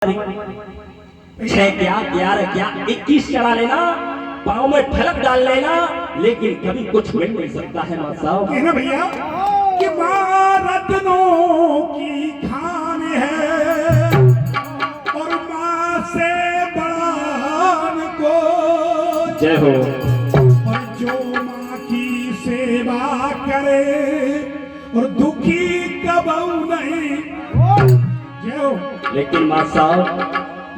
छह क्या 11 क्या 21 चढ़ा लेना, पाँव में ठलक डाल लेना, लेकिन कभी कुछ मिल नहीं सकता है मां साहब। ना भैया कि मां रत्नों की खान है और मां से बड़ा न कोई। जय हो। और जो मां की सेवा करे और दुखी कबहू नहीं। जय हो। लेकिन मां साहब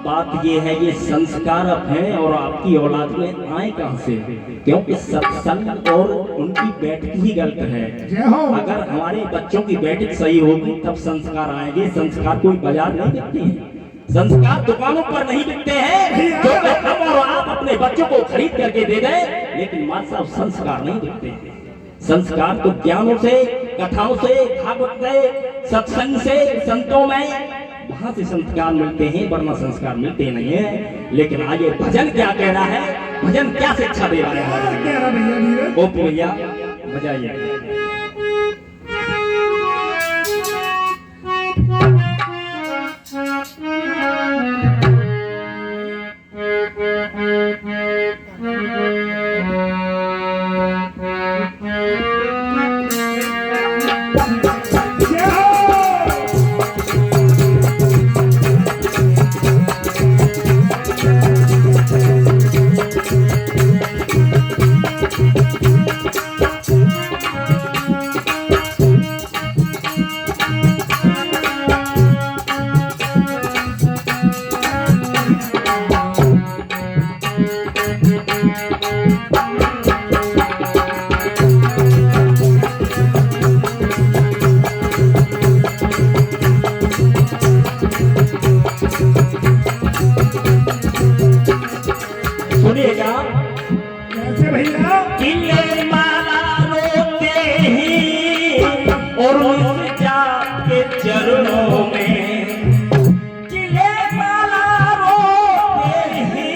बात ये है, ये संस्कार अब हैं और आपकी औलाद में आए कहां से? क्योंकि सत्संग और उनकी बैठक ही गलत है। जय हो। अगर हमारे बच्चों की बैठक सही होगी तब संस्कार आएंगे। संस्कार कोई बाजार नहीं बिकते हैं, संस्कार दुकानों पर नहीं बिकते हैं जो हम और आप अपने बच्चों को खरीद करके दे दें। लेकिन मां साहब संस्कार नहीं बिकते। संस्कार तो ज्ञानों से, कथाओं से, भागवत से, सत्संग से, संतों में वहां से संस्कार मिलते हैं, वरना संस्कार मिलते नहीं है। लेकिन आज ये भजन क्या कह रहा है, भजन क्या शिक्षा दे रहा है? कह रहा भैया नीरज। गोपी भैया बजाइए। सुनिएगा कैसे भैया? किले माला रोते ही और जाके चरणों में, किले माला रोते ही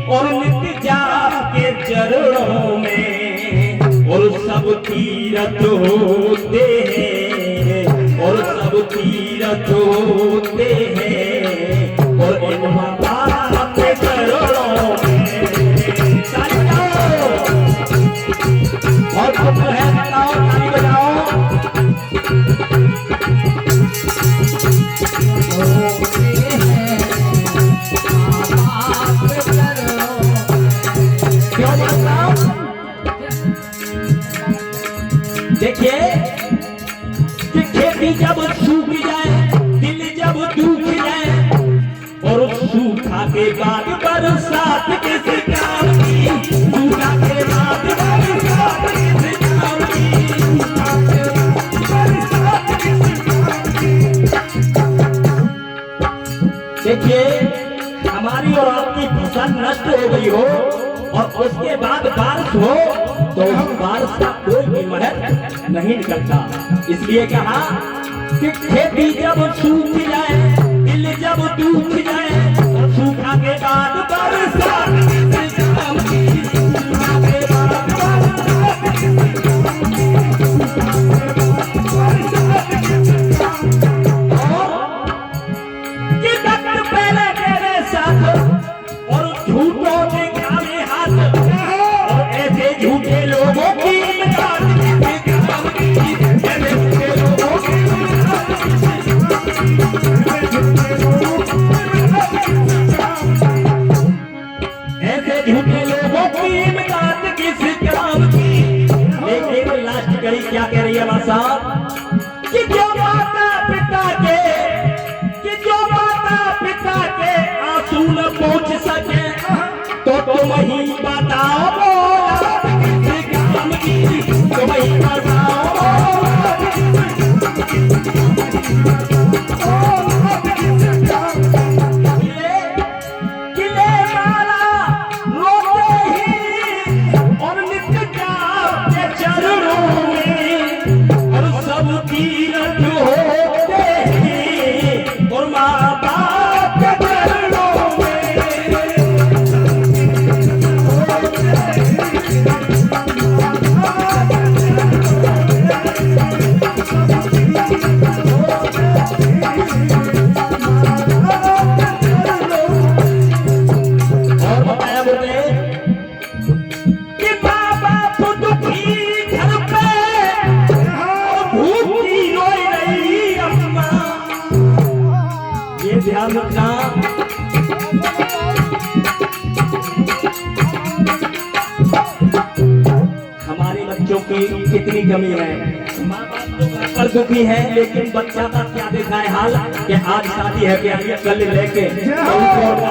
और नित्य जाके चरणों में, और सब तीरथ होते हैं, और सब तीरथ होते हैं, और इन माता के चरणों में। और तुम है बताओ, ताली बजाओ। क्यों बताओ? देखिए कि खेती जब सूख जाए, दिल जब दुख जाए, और सूखा के बाद बरसात किस काम की, सूखा के बाद बरसात किस काम की, सूखा के बाद बरसात किस काम की। देखिए हमारी और आपकी फसल नष्ट हो गई हो और उसके बाद बारिश हो तो उस बारिश का कोई भी मदद नहीं निकलता। इसलिए कहा कि खेती जब सूख जाए, दिल जब दुख जाए, और सूखा के बाद बरसात किस काम की, सूखा के बाद बरसात किस काम की, सूखा के बाद बरसात किस काम की। और कि वक्त पहले तेरे साथ और झूठों ने खाए हाथ, और ऐसे झूठे लोगों की इमदाद किस काम की, ऐसे झूठे लोगों की इमदाद किस काम की। ध्यान रखना। हमारे बच्चों की कितनी कमी है, माँ बाप तो घर पर दुखी है, लेकिन बच्चा का क्या देखा है हाल कि आज शादी है प्यारी कल लेके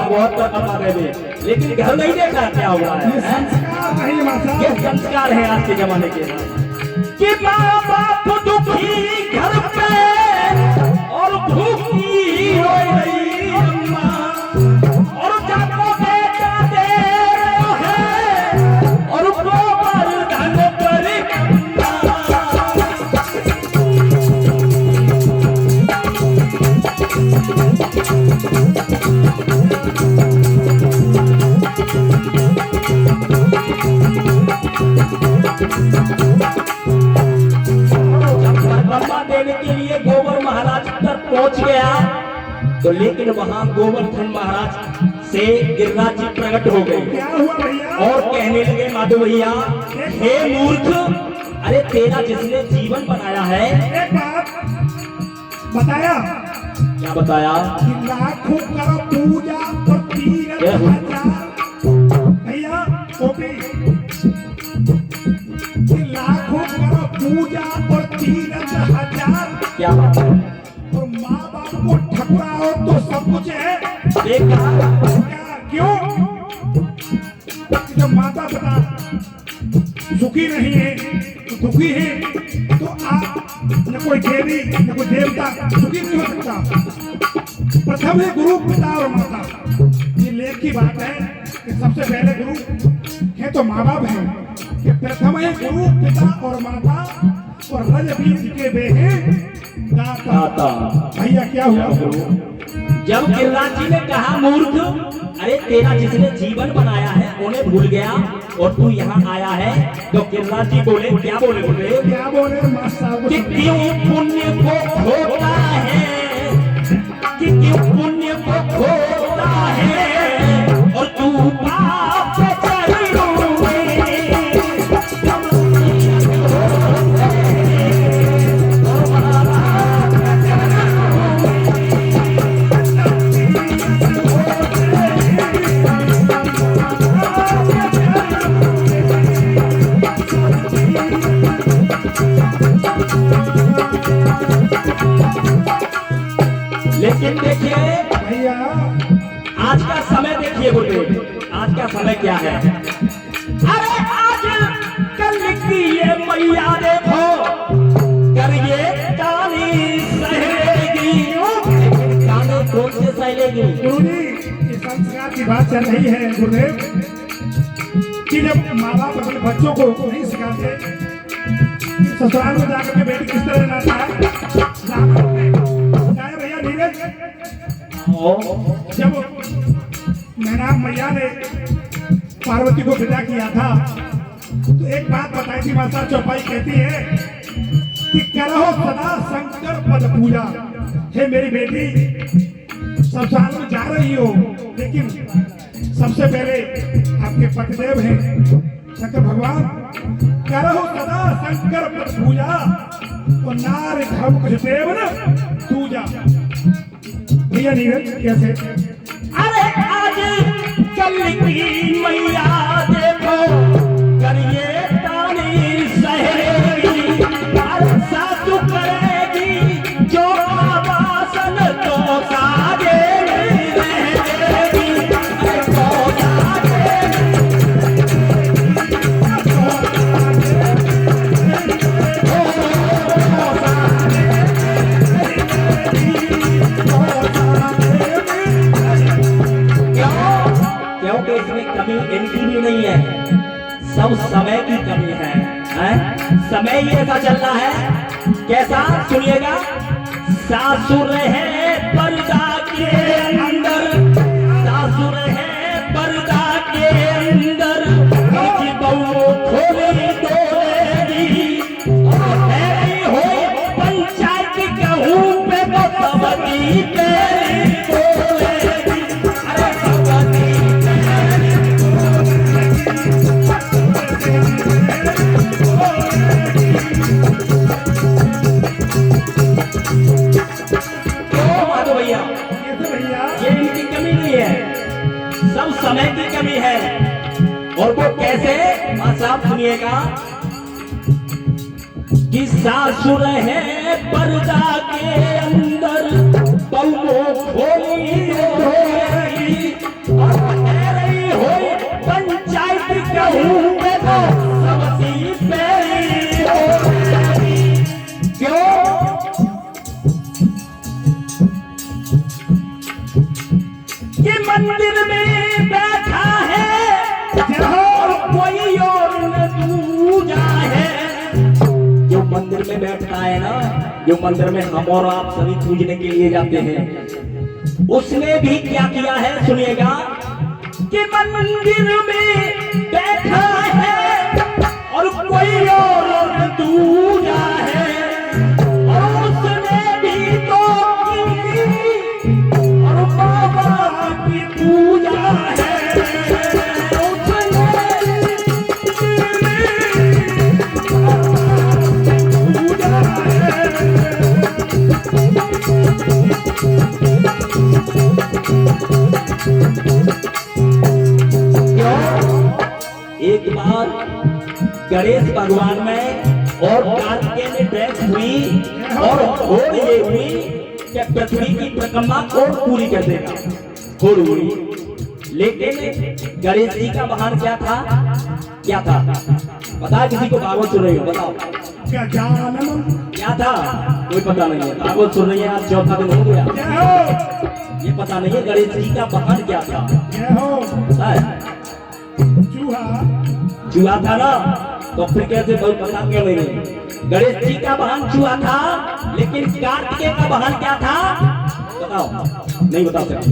बहुत कमा दे, लेकिन घर नहीं देखा क्या हुआ ये है। संस्कार नहीं माता। ये संस्कार है आज के जमाने के कि माँ बाप दुखी घर पे और भूखी हो रही अम्मा, और जाको बेटा दे है और गोबर धन पर बम्मा देने के लिए गोबर महाराज तक पहुंच गया, तो लेकिन वहां गोवर्धन महाराज से गिरिराज जी प्रकट हो गए क्या हुआ भैया? और कहने लगे माधव भैया, हे मूर्ख, अरे तेरा जिसने जीवन बनाया है। एक बात बताया क्या बताया? कि लाखों करो पूजा और तीरथ क्या हुआ? हजार। भैया कॉपी कि लाखों करो पूजा और तीरथ हजार, क्या बात है? और माँ बाप को ठकुराओ तो सब कुछ है। देखा क्या क्यों? कि जब माता पिता सुखी नहीं है तो दुखी है, तो आप न कोई देवी न कोई देवता सुखी नहीं हो सकता। प्रथम है गुरु पिता और माता। ये लेख की बात है कि सबसे पहले गुरु है तो माँ बाप है, कि प्रथम है गुरु पिता और माता, और रज बीज के वे हैं दाता। दाता। भैया क्या हुआ? जब गिरिराज जी ने कहा मूर्ख, अरे तेरा जिसने जीवन बनाया है उन्हें भूल गया और तू यहाँ आया है, तो गिरिराज जी बोले, क्या बोले? बोले क्या बोले मास्टर साहब? कि क्यों पुण्य को खोता है, कि क्यों पुण्य को खोता है और तू पाप लेकिन देखिए भैया आज का समय देखिए बोले, आज का समय क्या है? अरे आज कल की ये मैया देखो करिए कानी सहेगी, लेकिन काने कौन से सहेगी? गुरुजी इस संस्कार की बात चल रही है गुरुदेव, कि जब माँ बाप अपने बच्चों को नहीं सिखाते कि ससुराल में जाकर के बेटी किस तरह रहना है। भैया नीरज, जब मैना मैया ने पार्वती को विदा किया था तो एक बात बताई थी माता चौपाई कहती है कि करो सदा शंकर पद पूजा। हे मेरी बेटी, सब साल में जा रही हो, लेकिन सबसे पहले आपके पतिदेव हैं शंकर भगवान, करो सदा शंकर पद पूजा और नार धर्म कुछ देव न पूजा। भैया नीरज कैसे? अरे आज कल की मैया देखो करिए तानी सहेगी, अरे सासु करेगी जो आवासन तो सागे रहेगी, अरे तो सागे क्योंकि इसमें कमी इनकी भी नहीं है, सब समय की कमी है, हैं? समय ही ऐसा चल रहा है। कैसा? सुनिएगा, सासुर है पर्दा के अंदर, सासुर है पर्दा के अंदर, उनकी बहू खोली डोलेगी, और है हो पंचायत कहूँ पे तो सबकी तेरी बोलेगी, अरे सबकी कैसे भैया? सब समय की कमी है। और वो कैसे, साहब सुनिएगा कि सासुर है पर्दा के अंदर बहू खोली होगी और कह रही हो पंचायत कहूँ मैं तो सबसी पे क्यों? कि मंदिर में बैठा है और कोई और न दूजा है। जो मंदिर में बैठता है ना, जो मंदिर में हम और आप सभी पूजने के लिए जाते हैं, उसने भी क्या किया है सुनिएगा कि मंदिर में बैठा है और कोई और न दूजा है। और उसने भी तो की और बाबा की पूजा है। एक बार गणेश भगवान में और कार्तिकेय में बैठ हुई और होड़ ये हुई कि पृथ्वी की परिक्रमा और पूरी कर देगा, होड़ हुई। लेकिन गणेश जी का वाहन क्या था, क्या था पता है किसी को? भागवत सुन रही हो, बताओ क्या था? कोई पता नहीं है, भागवत सुन रही है, आज चौथा दिन हो गया, ये पता नहीं है गणेश जी का वाहन क्या था। चूहा था ना, तो फिर कैसे बहुत पता क्यों नहीं? गणेश जी का वाहन चूहा था, लेकिन कार्तिकेय का वाहन क्या था बताओ? नहीं बता सकते।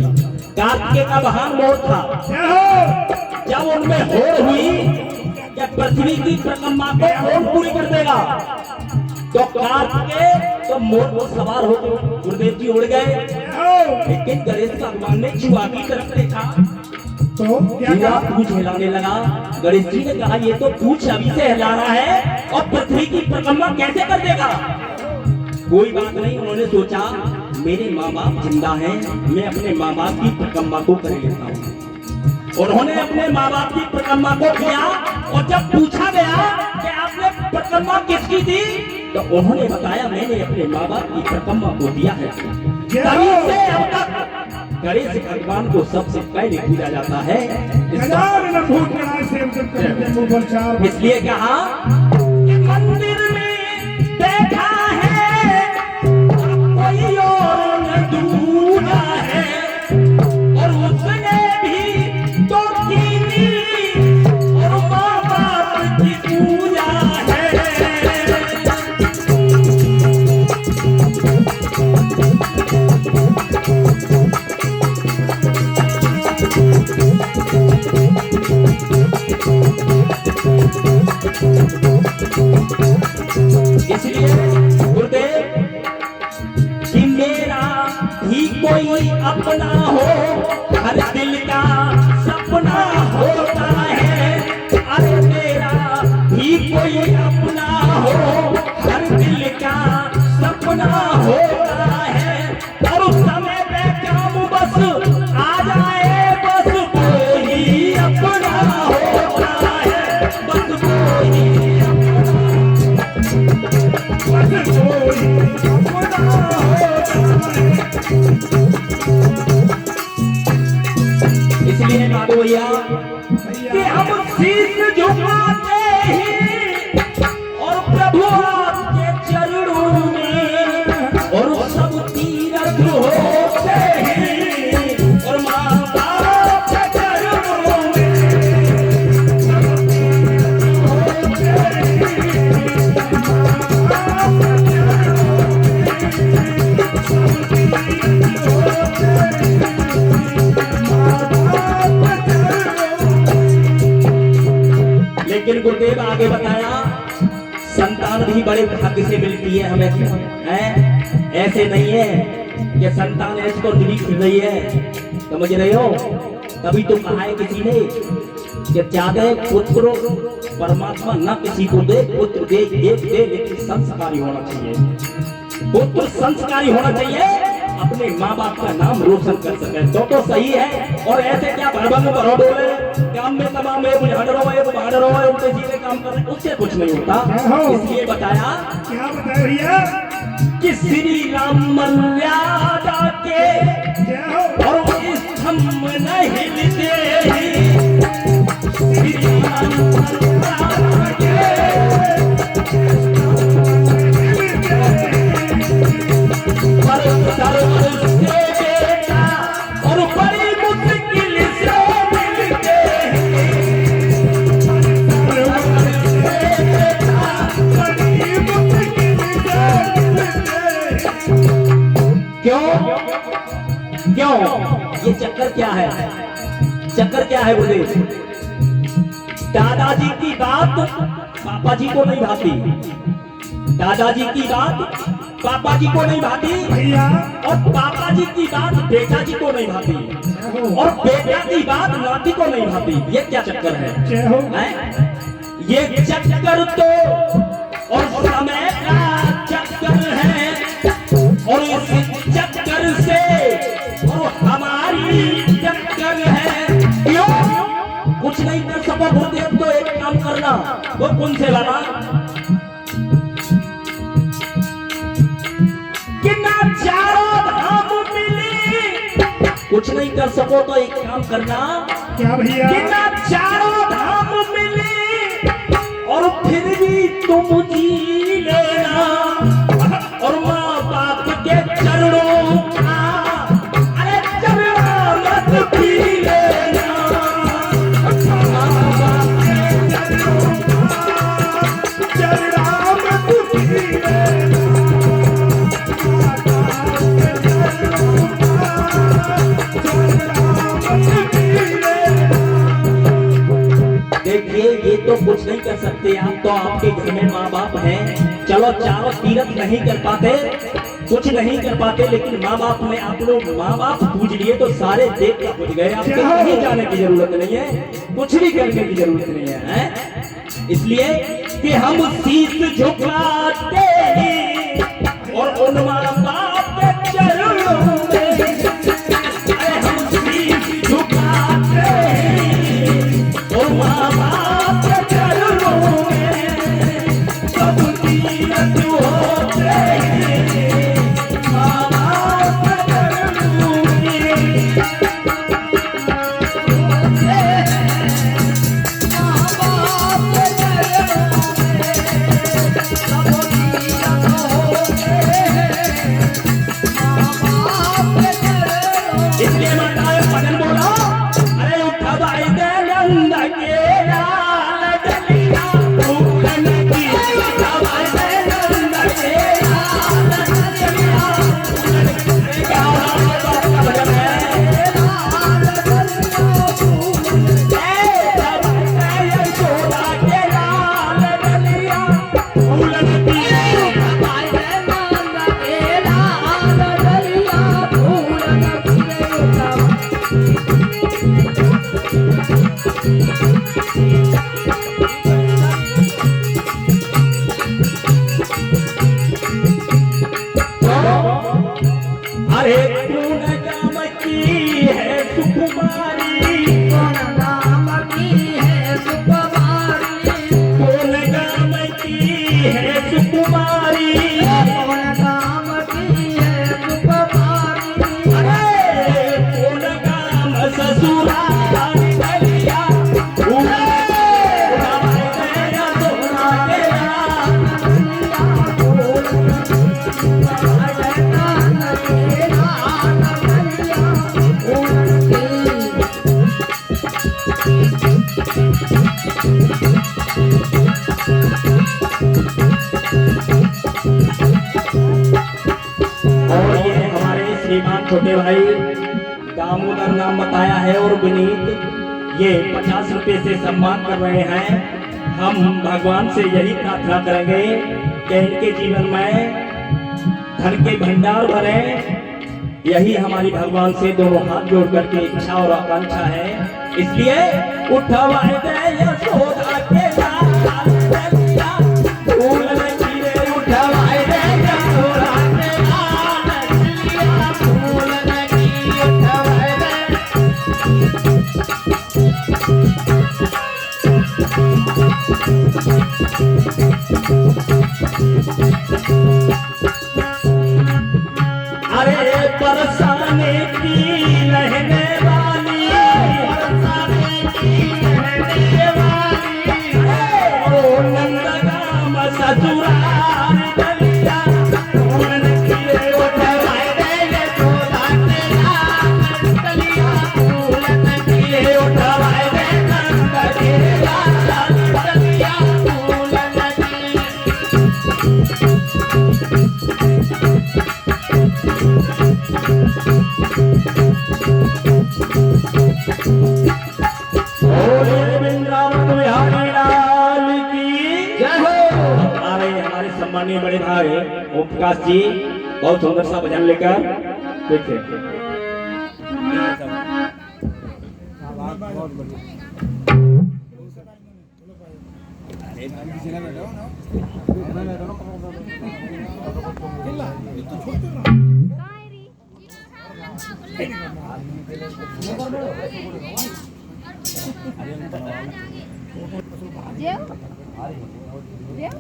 कार्तिकेय का वाहन मोर था। जब उनमें होड़ हुई कि पृथ्वी की परिक्रमा को कौन पूरी कर देगा, तो कार्तिकेय तो मोर को सवार होकर गुरुदेव जी उड़ गए। लेकिन गणेश भगवान ने चूहा की तरफ देखा तो चूहा पूंछ हिलाने लगा। गणेश जी ने कहा ये तो पूंछ अभी से हिला रहा है और पृथ्वी की परिक्रमा कैसे कर देगा? कोई बात नहीं, उन्होंने सोचा मेरे माँ बाप जिंदा हैं, मैं अपने माँ बाप की परिक्रमा को कर लेता हूँ। उन्होंने अपने माँ बाप की परिक्रमा को किया और जब पूछा गया कि आपने परिक्रमा किसकी थी, तो उन्होंने बताया मैंने अपने माँ बाप की परिक्रमा को दिया है। तभी से अब तक गणेश भगवान को सबसे पहले पूजा जाता है। इसलिए कहा कि मंदिर में बैठा है कोई और न दूजा है और उसने भी तो की और माँ बाप की पूजा है। इसलिए गुरुदेव कि मेरा भी कोई अपना हो, हर दिल का सपना होता है। अरे मेरा भी कोई अपना हो, हर दिल का सपना होता है। और उस समय पे काम बस आ जाए, बस वो ही अपना होता है, बस वो ही इसलिए बाबू भैया कि हम शीश झुकाते ही और प्रभु आपके चरणों में और सब तीरथ होते हैं और माँ बाप के चरणों में सब तीरथ होते लेकिन गुरुदेव आगे बताया संतान भी बड़े भाग्य से मिलती है हमें, है ऐसे नहीं है कि संतान ऐसे तो दिली फिर रही है, समझ रहे हो? तभी तो कहा है किसी ने कि ज्यादा पुत्र परमात्मा न किसी को दे, पुत्र दे एक दे, लेकिन संस्कारी होना चाहिए। पुत्र संस्कारी होना चाहिए। अपने माँ बाप का नाम रोशन कर सके तो सही है। और ऐसे क्या भरभंग भरो डोले काम में तमाम एक बुझाड़ रहो एक बाढ़ रहो उनके जीने काम कर रहे, उससे कुछ नहीं होता। इसलिए बताया, क्या बताया भैया? कि श्री राम मर्यादा के क्या हो? और स्तंभ नहीं हिलते, श्री राम मर्यादा के पर सर्व से बेटा और बड़ी मुश्किल से मिलते क्यों क्यों? ये चक्कर क्या है? चक्कर क्या है बोले? दादाजी की बात पापा जी को नहीं भाती, दादाजी की बात पापा जी को नहीं भाती, भैया और पापा जी की बात बेटा जी को नहीं भाती, और बेटा की बात नाती को नहीं भाती। ये क्या चक्कर है? क्या हो? ये चक्कर तो और समय का चक्कर है, और इस चक्कर से और हमारी चक्कर है। क्यों? कुछ नहीं कर सको बोलते अब तो एक काम करना, वो कौन से वाला कि ना चारों धाम मिली, कुछ नहीं कर सको तो एक काम करना, क्या भैया? कि ना चारों धाम मिली और फिर भी तुम जी लेना, और माँ बाप के चरणों का अरे चरणों मत पी लेना, माँ बाप के चरणों का चरणों मत पी लेना, देखिए ये तो कुछ नहीं कर सकते आप, तो आपके घर में माँ बाप हैं, चलो चारों तीरथ नहीं कर पाते, कुछ नहीं कर पाते, लेकिन माँ बाप में आप लोग माँ बाप पूज लिए तो सारे देख का पूज गए, आपको कहीं जाने की जरूरत नहीं है, कुछ भी करने की जरूरत नहीं है। इसलिए कि हम शीश झुकाते ही और उन माँ बाप के चरणों में, अरे हम शीश झुकाते ही और माँ बाप के चरणों में सब तीरथ होते हैं, माँ बाप के चरणों में होते हैं, माँ बाप के चरणों में सब तीरथ होते हैं, माँ बाप के चरणों में। इसलिए माता भजन बोला, अरे उठा भाई दे नंद के लाल डलिया फूलन की, उठा भाई दे नंद के लाल डलिया फूलन की, क्या भजन है लाल डलिया फूलन की, यशोदा के लाल डलिया फूलन की, उठा भाई दे नंद के लाल डलिया फूलन की। अरे कौन गाम की है सुकुमारी, कौन नाम की है सुकुमारी, कौन गाम की है सुकुमारी, कौन नाम की है सुकुमारी, अरे कौन गाम ससुराल डलिया उड़ा भाई दया सोना के और ये हमारे श्रीमान छोटे भाई दामोदर नाम बताया है और विनीत ये 50 रुपए से सम्मान कर रहे हैं। हम भगवान से यही प्रार्थना करेंगे कि इनके जीवन में धन के भंडार भरे, यही हमारी भगवान से दोनों हाथ जोड़ करके इच्छा और आकांक्षा है। इसलिए उठवाए दे यशोदा के लाल डलिया फूलन की रे, उठवाए दे यशोदा के लाल डलिया फूलन बोलिए वृंदावन बिहारी लाल की जय हो। हमारे सम्मानीय बड़े भाई ओम प्रकाश जी बहुत सुंदर सा भजन लेकर देखिए। जेव जेव